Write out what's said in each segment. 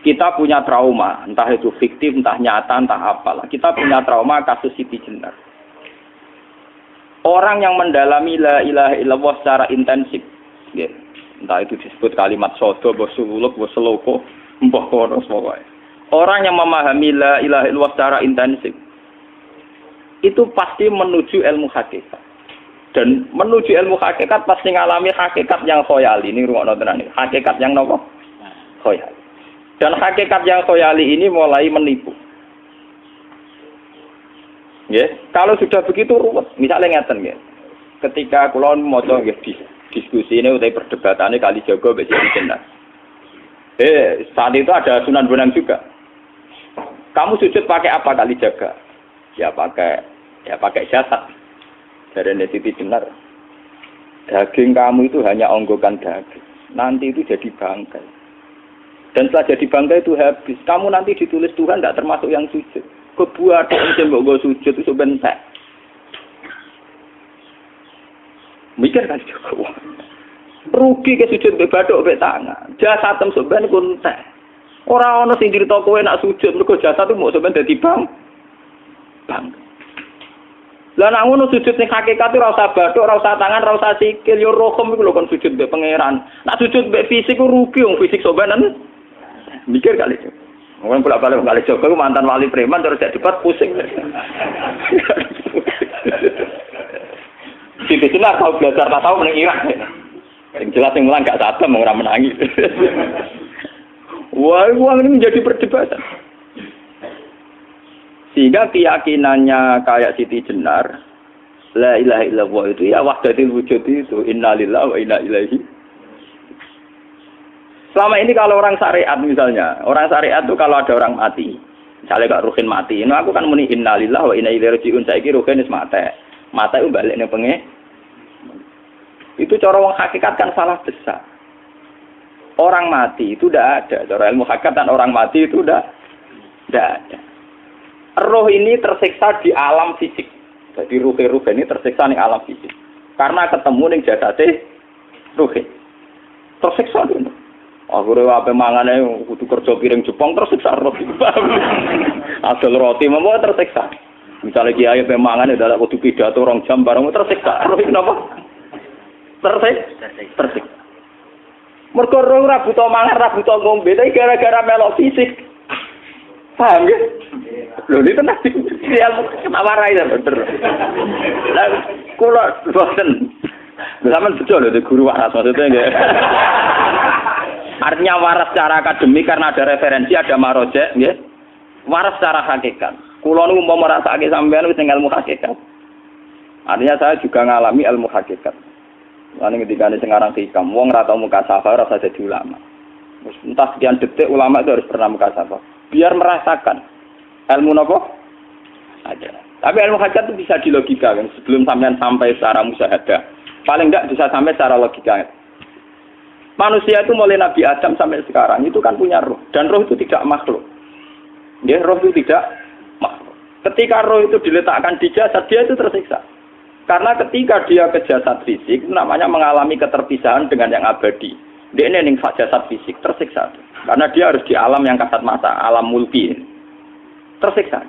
Kita punya trauma, entah itu fiktif, entah nyata, entah apalah. Kita punya trauma kasus Siti Jenar. Orang yang mendalami la ilaha illallah secara intensif, ya, entah itu disebut kalimat sodo, bosuluk, boseloko, mbah kono pokoknya. Orang yang memahami la ilaha illallah secara intensif, itu pasti menuju ilmu hakikat. Dan menuju ilmu hakikat pasti ngalami hakikat yang khoyali. Ini rungokno tenan iki. Hakikat yang nopo? Khoyali. Dan hakikat yang khoyali ini mulai menipu. Ya, kalau sudah begitu ruwet. Misalnya ngeten nggih. Ketika kula maca nggih diskusi ini utai perdebatannya kali jago mbek Siti Jenar. Saat itu ada Sunan Bonang juga. Kamu sujud pakai apa kali jaga? Ya pakai jasad. Dari Siti Jenar. Daging kamu itu hanya onggokan daging. Nanti itu jadi bangkai. Dan setelah jadi bangkai itu habis. Kamu nanti ditulis Tuhan tidak termasuk yang sujud. Kebuat yang mbok sujud itu bentek. Mikir kan juga. Rugi ke sujud mbek bathuk mbek tangan. Jasad tem sampean kuntek. Ora ana sing crita kowe nak sujud mergo jasad itu mok sampean dadi bang. Lah nek ngono sujud ning hakikat ora usah bathuk, ora usah tangan, ora usah sikil, yo rohem iku lho kon sujud mbek pangeran. Nak sujud mbek fisik ku rugi wong fisik sampean. Mikir kali itu. Mungkin bolak-balik kali Joko mantan wali preman terus jadi debat pusing. Siti Jenar tahu belajar tak tahu menang Irak. Yang jelas yang mulang gak satem orang menangi. Wah, uang ini menjadi perdebatan. Sehingga keyakinannya kayak Siti Jenar, la ilaha illallah itu ya wahdatul wujud itu, innalillahi wa inna ilaihi. Selama ini kalau orang syariat misalnya, orang syariat itu kalau ada orang mati, misalnya Kak Ruhin mati, ini aku kan muni innalillahi wa inna ilaihi raji'un, saiki Ruhin wis mati. Mati itu balik ning pengen. Itu cara wong hakikat kan salah besar. Orang mati itu tidak ada, cara ilmu hakikat dan orang mati itu tidak ada. Roh ini tersiksa di alam fisik. Jadi ruh-ruh ini tersiksa di alam fisik. Karena ketemu ning jasate ruh. Tersiksa dulu. Aku rewape mangane kudu kerja piring Jepang tersiksa roh. Asal roti mau tersiksa. Misalnya kiai pemangan udah kudu pidato 2 jam bareng tersiksa. Roh iki napa? Tersiksa. Mergo roh ora buta mangan, ora buta ngombe, tapi gara-gara melok fisik. Paham ya? Lho ini tenang sih. Kenapa rai bener. Lah kula boten. Sampeyan betul lho guru waras maksudnya nggih. Artinya waras secara akademik karena ada referensi, ada marojek, nggih. Waras secara hakikat. Kula niku umpama merasake sampeyan wis ilmu hakikat. Artinya saya juga ngalami ilmu hakikat. Lan ketika sing aran hikam, wong ora tau mukasafah ora usah jadi ulama. Entah sekian detik ulama itu harus pernah mukasafah. Biar merasakan ilmu napa? Ada. Tapi ilmu hakikat itu bisa dilogikakan sebelum sampean sampai secara musyahadah. Paling enggak bisa sampai secara logika. Manusia itu mulai Nabi Adam sampai sekarang itu kan punya roh. Dan roh itu tidak makhluk. Ya, roh itu tidak makhluk. Ketika roh itu diletakkan di jasad, dia itu tersiksa. Karena ketika dia ke jasad fisik, namanya mengalami keterpisahan dengan yang abadi. Dia ini yang jasad fisik, tersiksa. Karena dia harus di alam yang kasat mata, alam mulki. Tersiksa.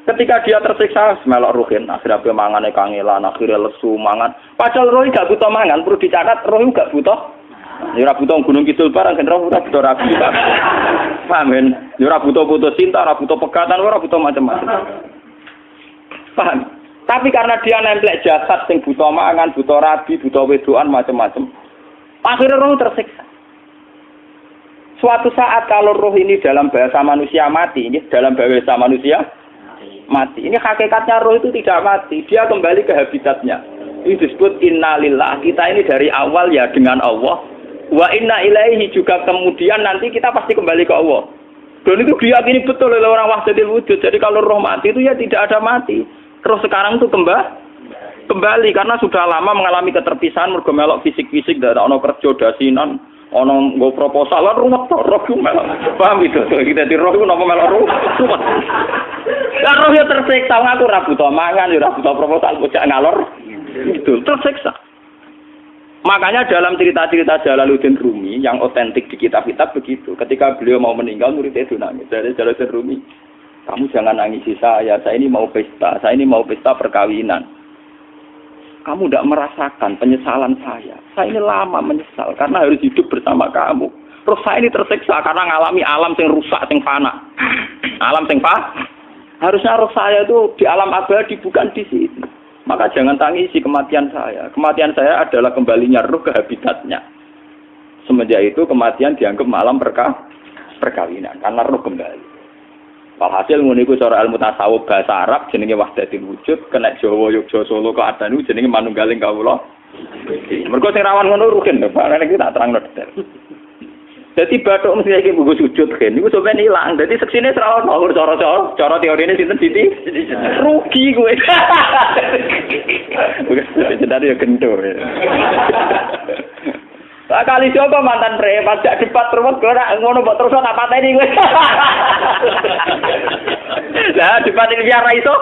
Ketika dia tersiksa, semelok ruhin, akhirnya dia mangan kangelan, akhirnya lesu mangan. Padahal roh gak butuh mangan, perlu dicatat, roh gak butuh. Ya ora butuh gunung kidul barang kan ora butuh rapi. Paham kan? Ya ora butuh putus cinta, ora butuh pegatan, ora butuh macam-macam. Paham? Tapi karena dia nemplek jasad sing butuh mangan, butuh rabi, butuh wedoan macam-macam. Akhirnya roh tersiksa. Suatu saat kalau roh ini dalam bahasa manusia mati, ini dalam bahasa manusia mati. Ini hakikatnya roh itu tidak mati, dia kembali ke habitatnya. Ini disebut innalillah. Kita ini dari awal ya dengan Allah. Wa inna ilaihi juga kemudian nanti kita pasti kembali ke Allah. Dan itu diyakini betul oleh orang wahdatul wujud. Jadi kalau roh mati itu ya tidak ada mati. Terus sekarang itu kembali karena sudah lama mengalami keterpisahan mergo melok fisik-fisik dak ono kerja dasinan, ono nggo proposal lan ruwet to roh ku melok. Paham itu? Kita di roh ku napa melok ruwet. Lah roh ya tersiksa aku ora butuh mangan, ora butuh proposal bocah ngalor. Itu tersiksa. Makanya dalam cerita-cerita Jalaluddin Rumi yang otentik di kitab-kitab begitu. Ketika beliau mau meninggal, muridnya itu nangis. Dari Jalaluddin Rumi, kamu jangan nangisi saya ini mau pesta, saya ini mau pesta perkawinan. Kamu tidak merasakan penyesalan saya. Saya ini lama menyesal karena harus hidup bersama kamu. Terus saya ini tersiksa karena ngalami alam yang rusak, yang fana. Alam yang fana. Harusnya roh saya itu di alam abadi, bukan di sini. Maka jangan tangisi kematian saya. Kematian saya adalah kembalinya roh ke habitatnya. Semenjak itu kematian dianggap malam perkawinan. Karena roh kembali. Walhasil nguniku cara ilmu tasawuf bahasa Arab jenenge wahdatul wujud, kena Jawa Yogyakarta Solo kok adanu jenenge manunggaling kawula. Mergo sing rawan ngono rugen to, Pak. Nek tak terangno detail. Dadi bathuk mesti iki buku sujud kan. Niku sampeyan ilang. Dadi seksine ora ono cara teorine sinten Siti? Rugi kowe. Jadi ya gendor. Lah kali Joko mantan preman jak debat terus ora ngono mbok terus tak pateni kowe. Lah debat iki ora iso.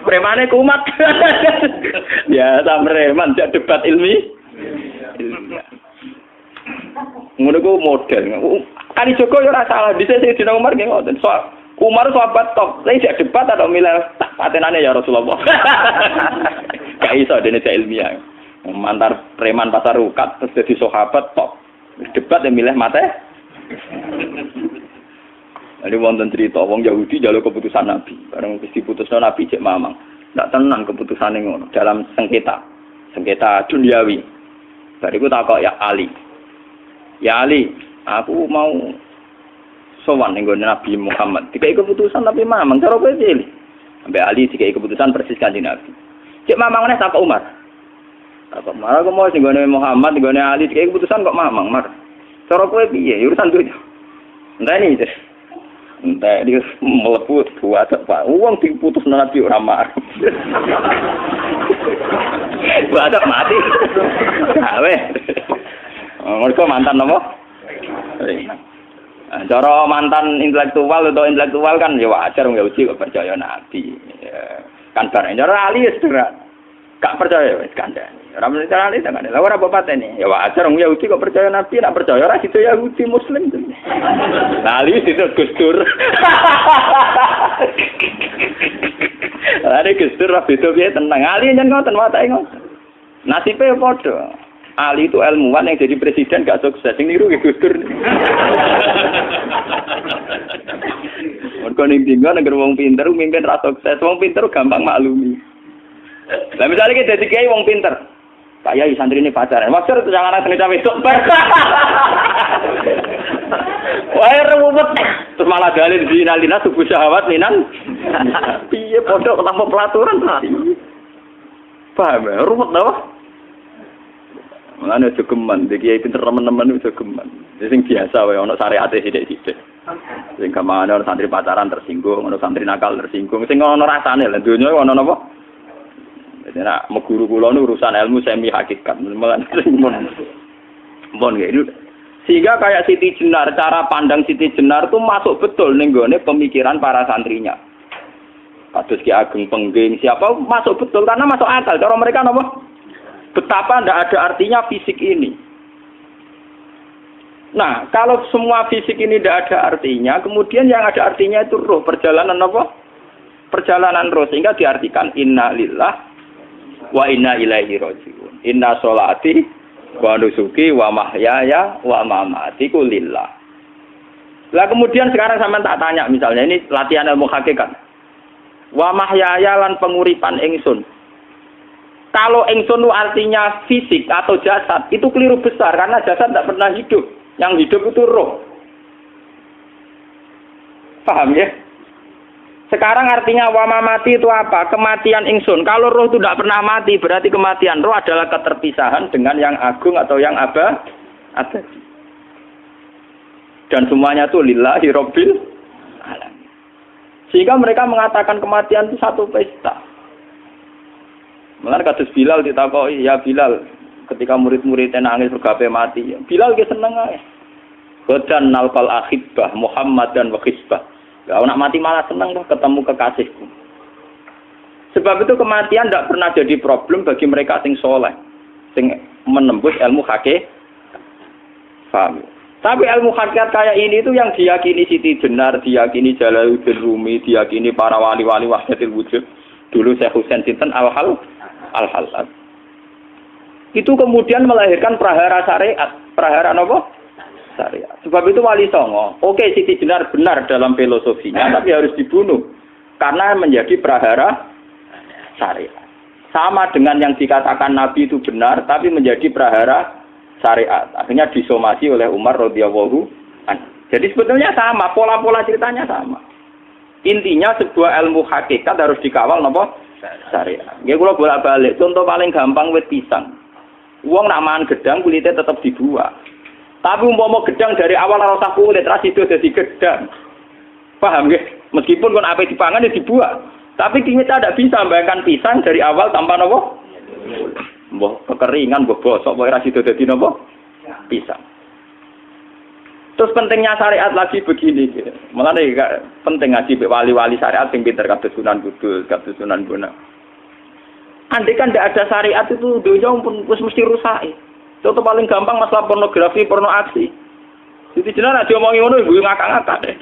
Premane kumat. Ya ta preman jak debat ilmi. Ngono ku model. Kali Joko yo ora salah. Dise Sayyidina Umar nggih ngoten. Umar sahabat top. Lah jak debat atau milih tak patenane ya Rasulullah. Gak iso dene ilmiah. Mantar preman pasar ukat terus jadi sahabat top. Debat yang milih mate. Ada wonten cerita wong Yahudi njaluk keputusan Nabi. Bareng wis diputusno Nabi cek mamang. Ndak tenang keputusane ngono dalam sengketa duniawi. Bariku takok ya Ali. Ya Ali, aku mau sowan ning Nabi Muhammad. Dikai keputusan Nabi mamang cara kowe pilih. Sampai Ali dikai keputusan persis kanjeng Nabi. Cek mamang neh takok Umar. Apa marah kok mau singgone Muhammad, singgone Ali, kayak keputusan kok mamang mar. Cara kowe piye? Urusan duit. Enteni iki. Entah dia meleput buat apa? Uang diputus Nabi ora mar. Buat mati. Awe. Mereka mantan apa? Cara mantan intelektual atau intelektual kan ya wajar wong Yahudi kok percaya Nabi. Kan bareng cara Ali wis gak percaya wis kandhani. Ora percaya Ali tenan. Lah ora bapatene. Ya wajar wong Yahudi kok percaya Nabi, nak percaya ora situ Yahudi Muslim. Lah Ali situ Gustur. Lah Gustur ra beda piye tenang. Ali nyen ngoten watake ngoten. Nasibe padha. Ali itu ilmuwan yang jadi presiden gak sukses. Sing niru Gustur. Mergo ning dinggo nek wong pinter mimpin ra sukses. Wong pinter gampang maklumi. Lah misalnya kita jadi kiai wong pinter, kayak santri ini pacaran, maksud itu jangan langsung cawe itu, wah ruwet, terus malah dalil di nalina tubuh syahwat minan, iya pondok tanpa pelaturan, paham ya, ruwet dah, mana jogeman, di kiai pinter teman-teman itu jogeman, sing biasa, wah ono syariatnya sidik-sidik, sing kemana ono santri pacaran tersinggung, ono santri nakal tersinggung, sing ono rasane lah, dunia ono apa? Nah, meguru kula nu urusan ilmu semi hakikat. Sehingga kayak Siti Jenar, cara pandang Siti Jenar itu masuk betul ning gone pemikiran para santrinya. Kados Ki Ageng Pengging, siapa masuk betul karena masuk akal. Cara mereka napa? Betapa ndak ada artinya fisik ini. Nah, kalau semua fisik ini ndak ada artinya, kemudian yang ada artinya itu roh, perjalanan apa? Perjalanan roh, sehingga diartikan inna lillah wa inna ilaihi raji'un. Inna sholati wa nusuki wa mahyaya wa mamati lillah. Lah kemudian sekarang sampean tak tanya misalnya ini latihan ilmu hakikat. Wa mahyaya lan penguripan ingsun. Kalau ingsun itu artinya fisik atau jasad, itu keliru besar karena jasad tidak pernah hidup. Yang hidup itu roh. Paham ya? Sekarang artinya wama mati itu apa? Kematian ingsun. Kalau roh itu tidak pernah mati, berarti kematian roh adalah keterpisahan dengan yang agung atau yang abadi. Dan semuanya itu lillahi rabbil alamin. Sehingga mereka mengatakan kematian itu satu pesta. Mulane kados Bilal ditakoki, ya Bilal, ketika murid-muridnya nangis bergape mati, Bilal ge seneng ae. Godan nalqal akhibah Muhammad dan wa khisbah. Gak nak mati malah senang tuh ketemu kekasihku. Sebab itu kematian tidak pernah jadi problem bagi mereka sing soleh, sing menembus ilmu hakikat. Paham? Tapi ilmu hakikat kayak ini itu yang diyakini Siti Jenar, diyakini Jalaluddin Rumi, diyakini para wali-wali wahdatul wujud. Dulu Syekh Husain Sinten Al-Halal. Itu kemudian melahirkan prahara syariat. Prahara apa? Syariat. Sebab itu Wali Songo, oke Siti Jenar benar dalam filosofinya, tapi harus dibunuh. Karena menjadi prahara syariat. Sama dengan yang dikatakan Nabi itu benar, tapi menjadi prahara syariat. Akhirnya disomasi oleh Umar radhiyallahu anhu. Jadi sebetulnya sama, pola-pola ceritanya sama. Intinya sebuah ilmu hakikat harus dikawal napa? Syariat. Nggih kula bolak-balik, contoh paling gampang wit pisang. Wong nak mangan gedang kulitnya tetap dibuang. Tapi umpama gedang dari awal ora usah kulit, ra sido dadi gedang. Paham nggih? Meskipun kon ape dipangan ya dibuang. Tapi kita tidak bisa membayangkan pisang dari awal tanpa napa? Mbah kekeringan, mbah bosok, mbah ora sido dadi napa? Pisang. Terus pentingnya syariat lagi begini, gitu. Malah penting ngaji wali-wali syariat yang pinter kados Sunan Kudus, kados Sunan Bonang. Andai kan tidak ada syariat itu dunia pun mesti rusak. Contoh paling gampang masalah pornografi, porno aksi. Jadi jenengan aja omongi ngono iku ngakak-ngakak deh.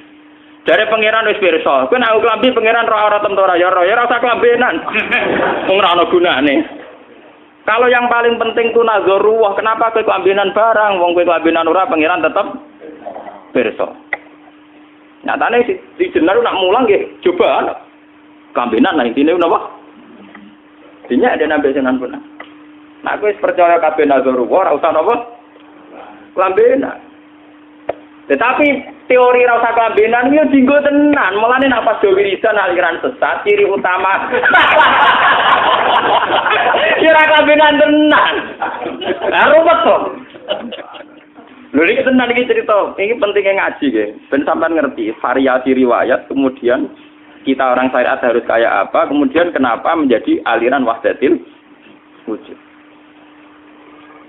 Dari pangeran wis pirsa, kowe nek klambi pangeran ora tentara ya ora usah klambenan. Wong ora ana gunane. Kalau yang paling penting itu nazarullah, kenapa kowe klambenan barang? Wong kowe klambenan ora pangeran tetep pirsa. Nyatane si jenar nak mulang nggih coba klambenan lah intine napa? Dinya ada nabi Sunan Bonang. Nah kowe percaya kabeh nazarullah ora usah napa? Klambenan. Tetapi teori ra usah klambenan yo dinggo tenan. Mulane nek pas do wiridan aliran sesat ciri utama. Kira klambenan tenan. Lah ruwet to. Lho iki tenan iki cerita. Iki pentingnya ngaji nggih. Ben sampean ngerti variasi riwayat kemudian kita orang syariat harus kayak apa, kemudian kenapa menjadi aliran wahdatil wujud.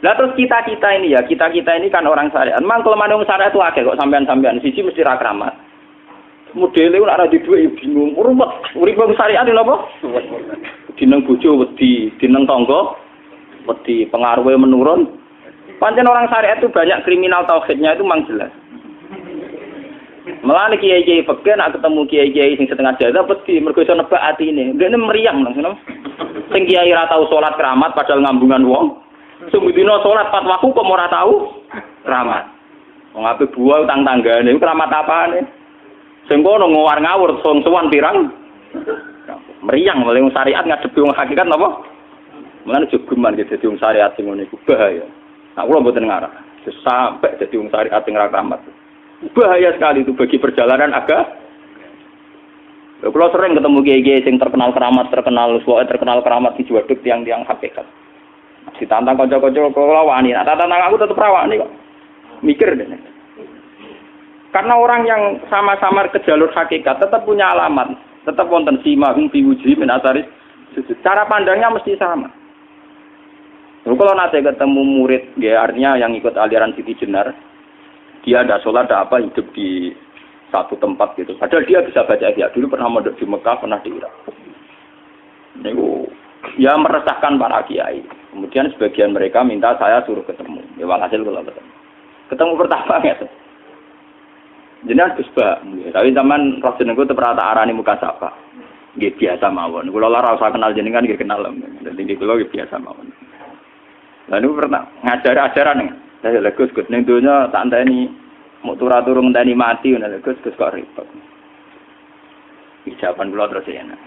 Lah terus kita-kita ini ya, kita-kita ini kan orang syariat. Memang kalau manung syariat itu akeh kok sampean-sampean siji mesti ra kramat. Modele ora ada duwe bingung, ruwet. Urip wong syariat lho apa? Dineng bojo wedi, dineng tangga wedi, pengaruhe menurun. Pancen orang syariat itu banyak kriminal tauhidnya itu memang jelas. Malah kiai-kiai peken nak ketemu kiai-kiai sing setengah jadah wedi mergo iso nebak atine. Ndekne meriang nang ngono. Sing kiai ra tau salat keramat padahal ngambungan wong. Sembudina salat 4 waktu kok ora tau keramat. Wong ape buah utang tanggane iku keramat apane? Sing kono ngawur-ngawur sowan pirang. Meriang oleh syariat ngadepi wong hakikat napa? Mulane jogeman dadi wong syariat sing ngene iku bahaya. Nah kula mboten ngarah. Sampai dadi wong syariat sing ra keramat. Bahaya sekali itu bagi perjalanan agama. Kalau sering ketemu kiai-kiai yang terkenal keramat di Juwaduk tiang-tiang hakikat. Ditantang kanca-kanca kula wani, tantang aku tetep rawani kok. Mikir deh. Karena orang yang sama-sama ke jalur hakikat tetap punya alamat, tetap wonten simahum fi wujuhi min asaris sujud. Cara pandangnya mesti sama. Kalau nanti ketemu murid, ya artinya yang ikut aliran Siti Jenar, dia ada sholat, ada apa, hidup di satu tempat gitu. Padahal dia bisa baca ihya. Dulu pernah mondok di Mekah, pernah di Irak. Itu ya meresahkan para kiai. Kemudian sebagian mereka minta saya suruh ketemu. Ya walhasil kalau ketemu pertama ya. Jenengan Gus Ba, tapi zaman roh jenengku teu pernah tak arani muka sapa. Nggih biasa mawon. Kula ora usah kenal jenengan nggih kenal. Dadi kula nggih biasa mawon. Lah niku pernah ngajari ajaran. Saya lha Gus ning donya tak enteni mau turu ngenteni mati ngono lho Gus kok repot. Ijaban kula terus enak.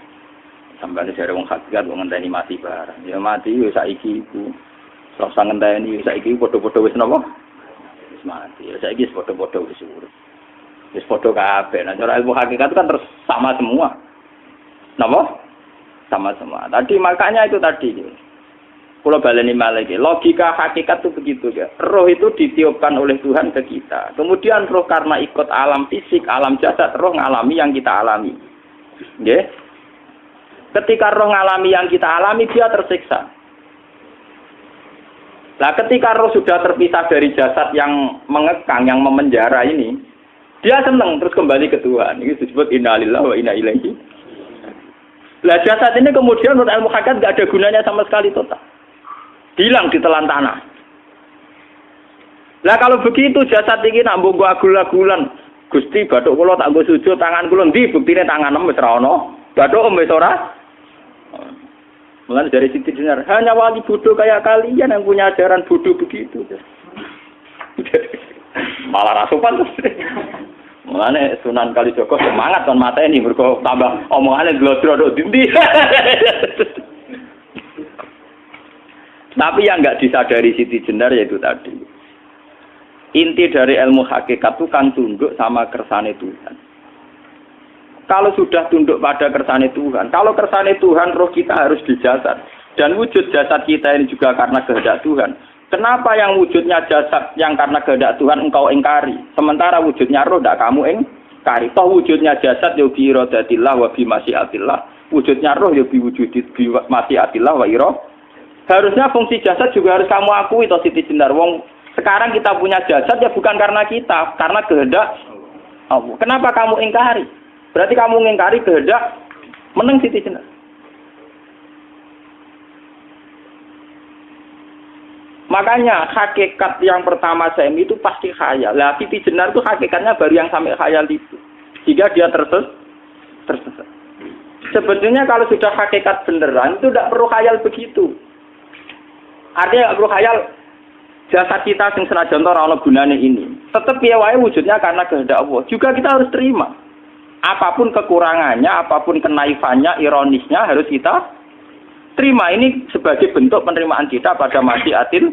Sampai ada wong hakikat wong ngenteni mati barang. Ya mati yo saiki iku. Ora usah ngenteni saiki padha-padha wis napa? Wis mati. Ya saiki wis padha-padha wis urip. Wis padha kabeh. Nah cara ilmu hakikat kan terus sama semua. Napa? Sama semua. Tadi makanya itu tadi. Kalau baleni malih logika hakikat itu begitu ya. Roh itu ditiupkan oleh Tuhan ke kita. Kemudian roh karena ikut alam fisik, alam jasad, roh ngalami yang kita alami. Nggih. Ketika roh ngalami yang kita alami, dia tersiksa. Nah, ketika roh sudah terpisah dari jasad yang mengekang, yang memenjara ini, dia senang terus kembali ke Tuhan. Ini disebut inna lillahi wa inna ilaihi. Nah, jasad ini kemudian menurut ilmu hakikat nggak ada gunanya sama sekali total. Hilang di telan tanah. Lah kalau begitu jasad iki nak mbok agul-agulan. Gusti bathuk kula tak nggo sujud tangan kula ndi buktine tangan wis ra ono. Bathuk wis ora. Mulane dari Siti Jenar, hanya wali bodoh kayak kalian yang punya ajaran bodoh begitu. Malah rasupan terus. Mulane Sunan Kalijaga semangat kon mateni mergo tambah omongane glodro ndi. Tapi yang enggak disadari Siti Jenar yaitu tadi. Inti dari ilmu hakikat itu kan tunduk sama kersane Tuhan. Kalau sudah tunduk pada kersane Tuhan, kalau kersane Tuhan roh kita harus di jasad. Dan wujud jasad kita ini juga karena kehendak Tuhan. Kenapa yang wujudnya jasad yang karena kehendak Tuhan engkau ingkari? Sementara wujudnya roh tidak kamu ingkari. Toh wujudnya jasad ya bi iradatillah wa bi masyiatillah. Wujudnya roh ya bi wujudit bi masyiatillah wa ira. Harusnya fungsi jasad juga harus kamu akui toh Siti Jenar. Wong sekarang kita punya jasad ya bukan karena kita, karena kehendak Allah. Kenapa kamu ingkari? Berarti kamu ingkari kehendak meneng Siti Jenar. Makanya hakikat yang pertama Semi itu pasti khayal. Lah Siti Jenar itu hakikatnya baru yang sampai khayal itu. Sehingga dia tersesat. Sebetulnya kalau sudah hakikat beneran itu tidak perlu khayal begitu. Artinya tidak perlu khayal jasad kita sing senajan ora ana gunane ini. Tetap piye wae wujudnya karena kehendak Allah. Juga kita harus terima. Apapun kekurangannya, apapun kenaifannya, ironisnya harus kita terima. Ini sebagai bentuk penerimaan kita pada masyiatil.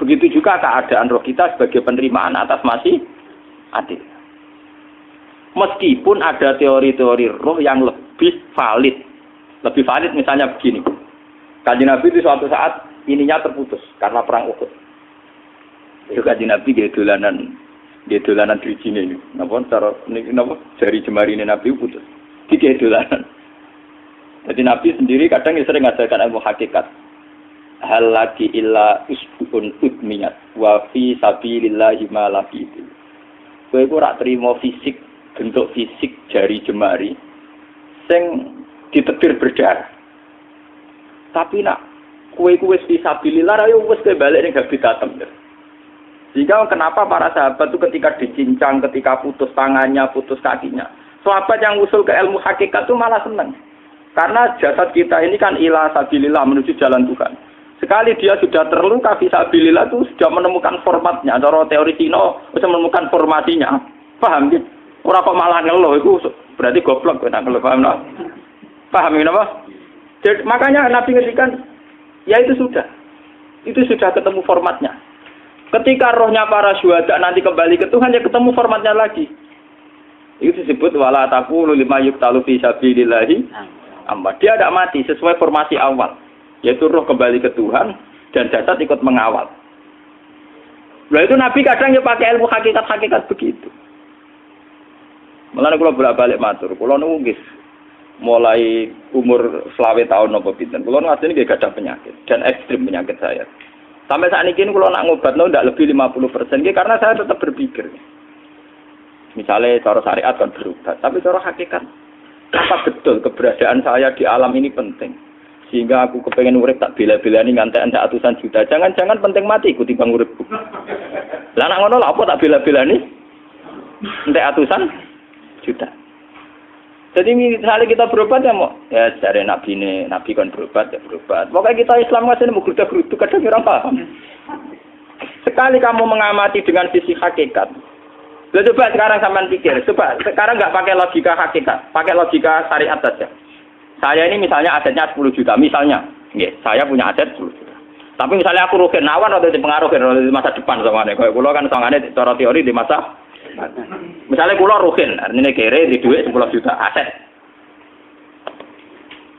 Begitu juga keadaan roh kita sebagai penerimaan atas masyiatil. Meskipun ada teori-teori roh yang lebih valid. Lebih valid misalnya begini. Kanjeng Nabi itu suatu saat ininya terputus karena perang Uhud. Itu Kanjeng Nabi dia dolanan drijine ini. Napa cara napa jari jemari ini Nabi putus. Iki dolanan. Jadi Nabi sendiri kadang sering ngajarkan ilmu hakikat. Hal lagi illa usbun udmiyat wa fi sabilillahi ma laqitu. Kowe ora trimo fisik, bentuk fisik jari jemari sing ditetir berdarah. Tapi nak kowe wis fisabilillah ayo wis balik ning habitatem. Sehingga kenapa para sahabat itu ketika dicincang, ketika putus tangannya, putus kakinya, sahabat yang usul ke ilmu hakikat itu malah senang. Karena jasad kita ini kan ila sabilillah menuju jalan Tuhan. Sekali dia sudah terluka fisabilillah itu sudah menemukan formatnya. Cara teori Cina bisa menemukan formasinya. Paham gitu? Ora kok malah ngeluh itu berarti goblok nek ngeluh paham no? Paham ini apa? Jadi, makanya Nabi ngendikan ya itu sudah ketemu formatnya. Ketika rohnya para syuhada nanti kembali ke Tuhan ya ketemu formatnya lagi. Itu disebut wala taqulu lima yuqtalu fi sabilillahi amma. Dia tidak mati sesuai formasi awal, yaitu roh kembali ke Tuhan dan jasad ikut mengawal. Lah itu Nabi kadang ya pakai ilmu hakikat begitu. Mulane kula bolak-balik matur, kula niku nggih mulai umur 20 tahun napa pinten. Kula ngateni nggih gadah penyakit dan ekstrim penyakit saya. Sampai saat ini kula nak ngobatno ndak lebih 50% nggih karena saya tetap berpikir. Misalnya cara syariat kan berobat, tapi cara hakikat apa betul keberadaan saya di alam ini penting. Sehingga aku kepengen urip tak bela-belani ngantek entek atusan juta. Jangan-jangan penting mati ikut timbang uripku. Lah nak ngono lha apa tak bela-belani? Entek atusan juta. Jadi misalnya kita berobat ya mau ya dari nabi kan berobat ya berobat. Pokoknya kita Islam masih mau gerutu kadang orang paham. Sekali kamu mengamati dengan sisi hakikat, coba sekarang sampean pikir, coba sekarang nggak pakai logika hakikat, pakai logika syariat saja. Saya ini misalnya asetnya 10 juta, misalnya, saya punya aset 10 juta. Tapi misalnya aku rugi nawan atau dipengaruhi di masa depan sama kayak kulo kan soalnya cara teori di masa misalnya kulo ruhin, artinya kere di duit 10 juta aset.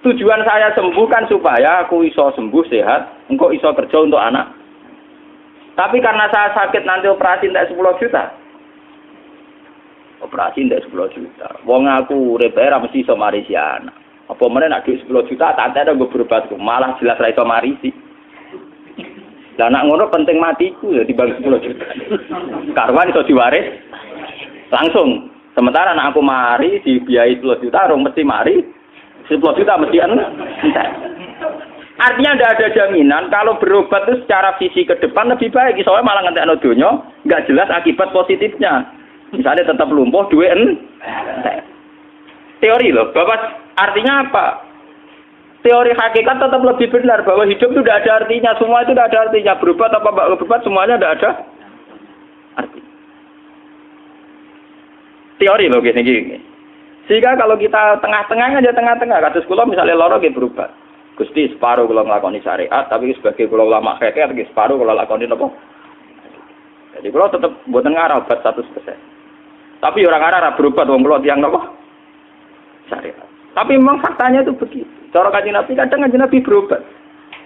Tujuan saya sembuh kan supaya aku iso sembuh sehat, engkau iso kerja untuk anak. Tapi karena saya sakit nanti operasi tidak 10 juta. Operasi tidak 10 juta. Wong aku repair mesti iso marisi anak. Apa meneh nak duit 10 juta tak ada gue berobatku, malah jelas ra iso marisi. Lah nak ngono penting matiku ya dibagi 10 juta. Karwan iso diwaris langsung. Sementara anak aku mari dibiayai 10 juta, rong mesti mari 10 juta mesti entek. Artinya tidak ada jaminan kalau berobat itu secara visi ke depan lebih baik. Soalnya malah ngentekno donya nggak jelas akibat positifnya. Misalnya tetap lumpuh, duwe teori loh. Bapak artinya apa? Teori hakikat tetap lebih benar bahwa hidup itu tidak ada artinya. Semua itu tidak ada artinya. Berobat apa enggak berobat semuanya tidak ada arti. Teori loh gini. Sehingga kalau kita tengah-tengahnya aja tengah-tengah. Kasus kula misalnya loro nggih berobat. Gusti separuh kalau ngelakoni syariat, tapi sebagai kalau ulama fikih, separuh kalau lakoni apa? Jadi kalau tetap buatan ngarah obat 100%. Tapi orang ngarah berobat, wong kalau tiang apa? Syariat. Tapi memang faktanya itu begitu. Cara Kanjeng Nabi kadang Kanjeng Nabi berobat.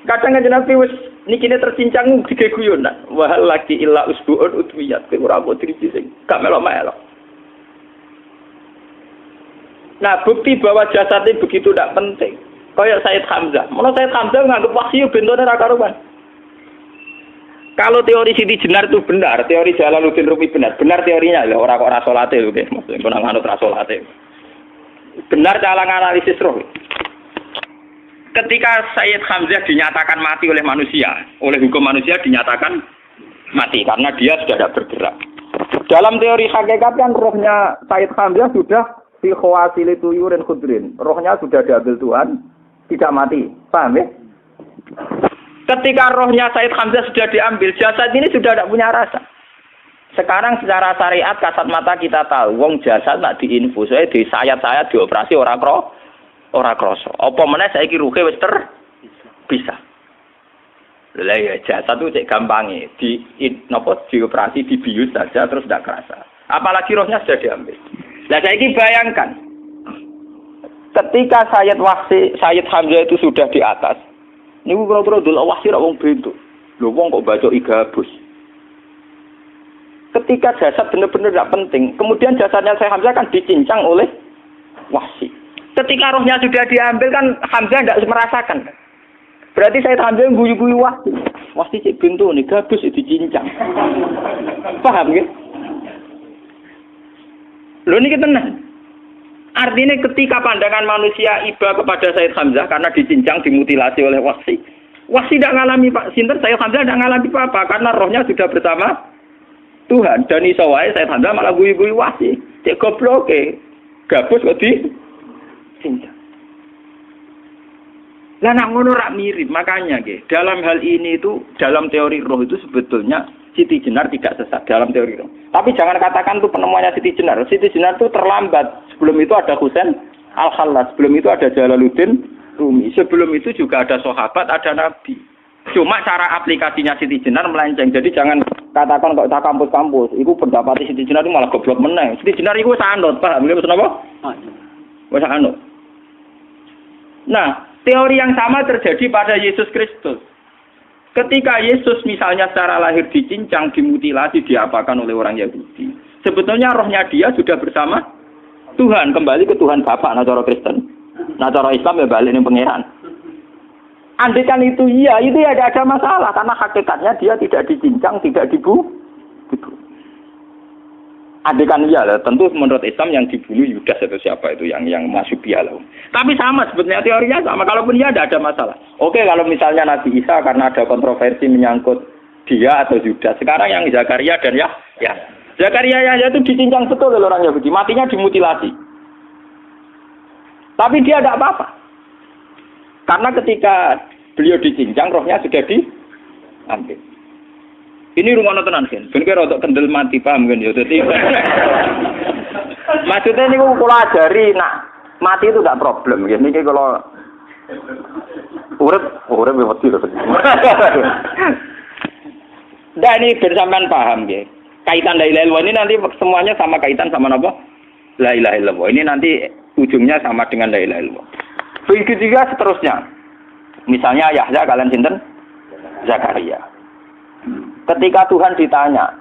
Kadang Kanjeng Nabi wis nikine tercincang dige guyonan. Wa laki illa usbuun udwiyat. Ora kok driji sing gak melok-melok. Nah, bukti bahwa jasadnya begitu tidak penting. Kayak Said Hamzah. Menurut Said Hamzah nganggep wahyu bentone ra karuan. Kalau teori Siti Jenar itu benar, teori Jalaluddin Rumi benar teorinya lho, ora kok ra salate lho nggih, maksudnya pun nganut ra salate. Benar cara analisis roh. Ketika Said Hamzah dinyatakan mati oleh manusia, oleh hukum manusia dinyatakan mati karena dia sudah tidak bergerak. Dalam teori hakikat kan rohnya Said Hamzah sudah fi khawasili tuyurin khudrin. Rohnya sudah diambil Tuhan, tidak mati. Paham ya? Ketika rohnya Said Hamzah sudah diambil, jasad ini sudah tidak punya rasa. Sekarang secara syariat kasat mata kita tahu, wong jasad nak diinfus, di sayat-sayat dioperasi ora kroso. Apa meneh saiki ruhe wis bisa. Lah ya jasad itu cek gampange, dioperasi dibius saja terus tidak kerasa. Apalagi rohnya sudah diambil. Lah saiki bayangkan, ketika Sayyid Hamzah itu sudah di atas, niku kira-kira dul wahsi ra wong bentuk. Lho wong kok baca igabus. Ketika jasad benar-benar tidak penting, kemudian jasadnya Sayyid Hamzah kan dicincang oleh wahsi. Ketika rohnya sudah diambil kan Hamzah tidak merasakan. Berarti Sayyid Hamzah guyu-guyu wahsi. Wahsi cek bentuk nih gabus dicincang. Paham ya? Lho niki tenan. Artinya ketika pandangan manusia iba kepada Sayyid Hamzah karena dicincang, dimutilasi oleh wahsi. Wahsi tidak mengalami Pak Sinten, Sayyid Hamzah tidak mengalami apa-apa karena rohnya sudah bersama Tuhan. Dan iso wae Sayyid Hamzah malah guyu-guyu wahsi. Cek goblok gabus kok dicincang. Lah nak ngono rak mirip, makanya dalam hal ini itu dalam teori roh itu sebetulnya Siti Jenar tidak sesat dalam teori roh. Tapi jangan katakan itu penemuannya Siti Jenar. Siti Jenar itu terlambat. Sebelum itu ada Husain Al-Khallas, sebelum itu ada Jalaluddin Rumi, sebelum itu juga ada sahabat, ada nabi. Cuma cara aplikasinya Siti Jenar melenceng. Jadi jangan katakan kok tak kampus-kampus, itu pendapat Siti Jenar itu malah goblok meneng. Siti Jenar itu sanut, paham nggih maksud apa? Wis sanut. Nah, teori yang sama terjadi pada Yesus Kristus. Ketika Yesus misalnya secara lahir dicincang, dimutilasi, diapakan oleh orang Yahudi. Sebetulnya rohnya dia sudah bersama Tuhan, kembali ke Tuhan Bapa, nah cara Kristen. Nah cara Islam ya balik ning pangeran. Andaikan itu iya, itu ya ada masalah karena hakikatnya dia tidak dicincang, tidak dibunuh. Andaikan iya, tentu menurut Islam yang dibunuh Yudas atau siapa itu yang masuk bialah. Tapi sama sebetulnya teorinya sama. Kalaupun iya ada masalah. Oke, kalau misalnya Nabi Isa karena ada kontroversi menyangkut dia atau Yudas. Sekarang yang Zakaria dan ya. Zakaria itu dicincang betul oleh orang Yahudi, matinya dimutilasi. Tapi dia tidak apa-apa. Karena ketika beliau dicincang, rohnya sudah diambil. Ini rumah tenan kan, ben kira untuk kendel mati paham kan ya. Dadi maksudnya niku kula ajari nak mati itu tidak problem nggih. Niki kalau urip wedi lho. Dan ini bersamaan paham nggih. Kaitan la ilaha illallah ini nanti semuanya sama kaitan sama apa? La ilaha illallah. Ini nanti ujungnya sama dengan la ilaha illallah. Begitu juga seterusnya. Misalnya Yahya kalian sinten? Zakaria. Ketika Tuhan ditanya,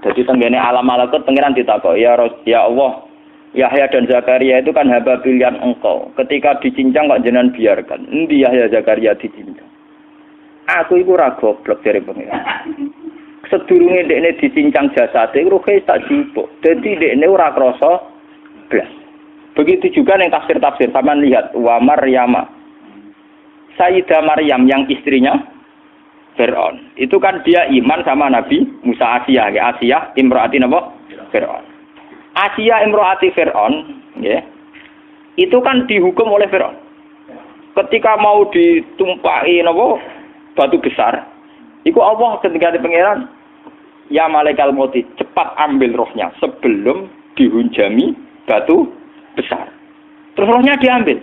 jadi tenggene alam malakut pengiran ditakok, ya Allah, Yahya dan Zakaria itu kan hamba pilihan engkau. Ketika dicincang kok jenengan biarkan. Endi Yahya Zakaria dicincang? Aku iku ora goblok dari pengiran. Sedurunge dekne dicincang jasate ruhe tak jipuk. Dadi dekne ora krasa blas. Begitu juga yang tafsir-tafsir sampean lihat wa Maryama. Sayyidah Maryam yang istrinya Fir'aun. Itu kan dia iman sama Nabi Musa. Asiyah, ya. Asiyah imro'ati apa? Fir'aun. Asiyah imro'ati Fir'aun, ya. Itu kan dihukum oleh Fir'aun. Ketika mau ditumpahi apa? Batu besar. Iku Allah ketika di pangeran, ya malaikal mauti, cepat ambil rohnya sebelum dihunjami batu besar. Terus rohnya diambil.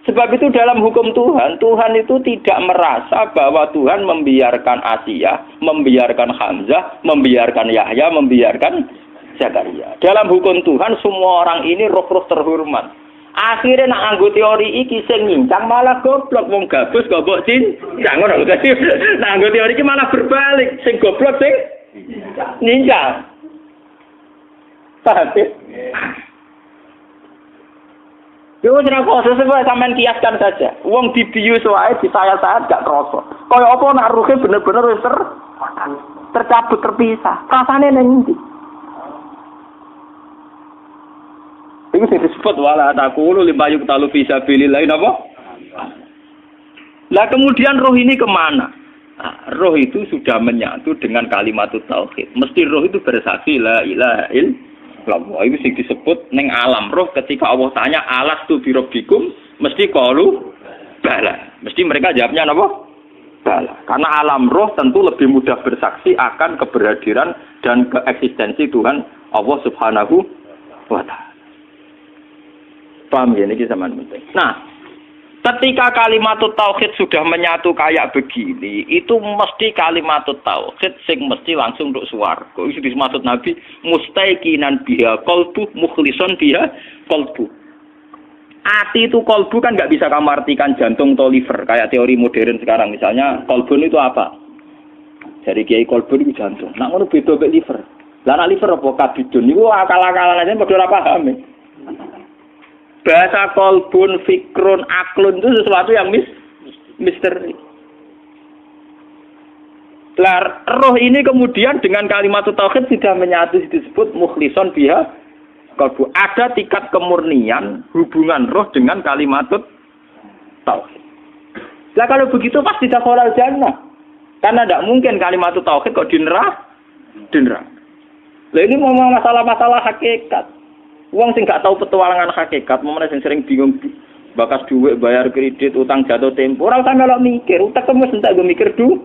Sebab itu dalam hukum Tuhan, Tuhan itu tidak merasa bahwa Tuhan membiarkan Asiyah, membiarkan Hamzah, membiarkan Yahya, membiarkan Zakaria. Dalam hukum Tuhan, semua orang ini roh-roh terhormat. Akhirnya nak anggo teori iki sing nyincang malah goblok, wong gabus goblok cincang ngono dadi. Nak anggo teori iki malah berbalik, sing goblok sing nyincang. Paham? Yo ora kok sesuai sampean kiaskan saja. Wong dibius wae disayat-sayat gak krasa. Kaya apa nak ruhe bener-bener wis tercabut terpisah. Rasane ning ndi? Itu disebut wala taqulu lima yuqtalu fi sabilillah napa? Lah kemudian roh ini kemana? Nah, roh itu sudah menyatu dengan kalimat tauhid. Mesti roh itu bersaksi la ilaha illallah. Itu sing disebut ning alam roh ketika Allah tanya alastu bi rabbikum mesti qalu bala. Mesti mereka jawabnya napa? Bala. Karena alam roh tentu lebih mudah bersaksi akan keberhadiran dan keeksistensi Tuhan Allah Subhanahu wa taala. Paham ya, ini zaman penting. Nah, ketika kalimat tauhid sudah menyatu kayak begini, itu mesti kalimat tauhid sing mesti langsung untuk swarga. Itu dimaksud Nabi mustaiqinan biha qalbu mukhlishon biha qalbu. Ati itu qalbu kan nggak bisa kamu artikan jantung atau liver kayak teori modern sekarang. Misalnya qalbun itu apa? Dari Kiai qalbun itu jantung. Nah, ngono beda mek liver. Lah nek liver apa kabidun niku akal-akalan aja padha ora paham. Bahasa kolbun, fikrun, aklun itu sesuatu yang misteri. Roh ini kemudian dengan kalimat tauhid sudah menyatu disebut mukhlishon biha kolbu. Ada tingkat kemurnian hubungan roh dengan kalimat tauhid. Lah kalau begitu pasti dakhalal jannah. Karena tidak mungkin kalimat tauhid kok di neraka. Lah ini ngomong masalah-masalah hakikat. Wong sing gak tahu petualangan hakikat, momene sing sering bingung bakas duit, bayar kredit, utang jatuh tempo, ora usah melok mikir, utek wis entek go mikir duit.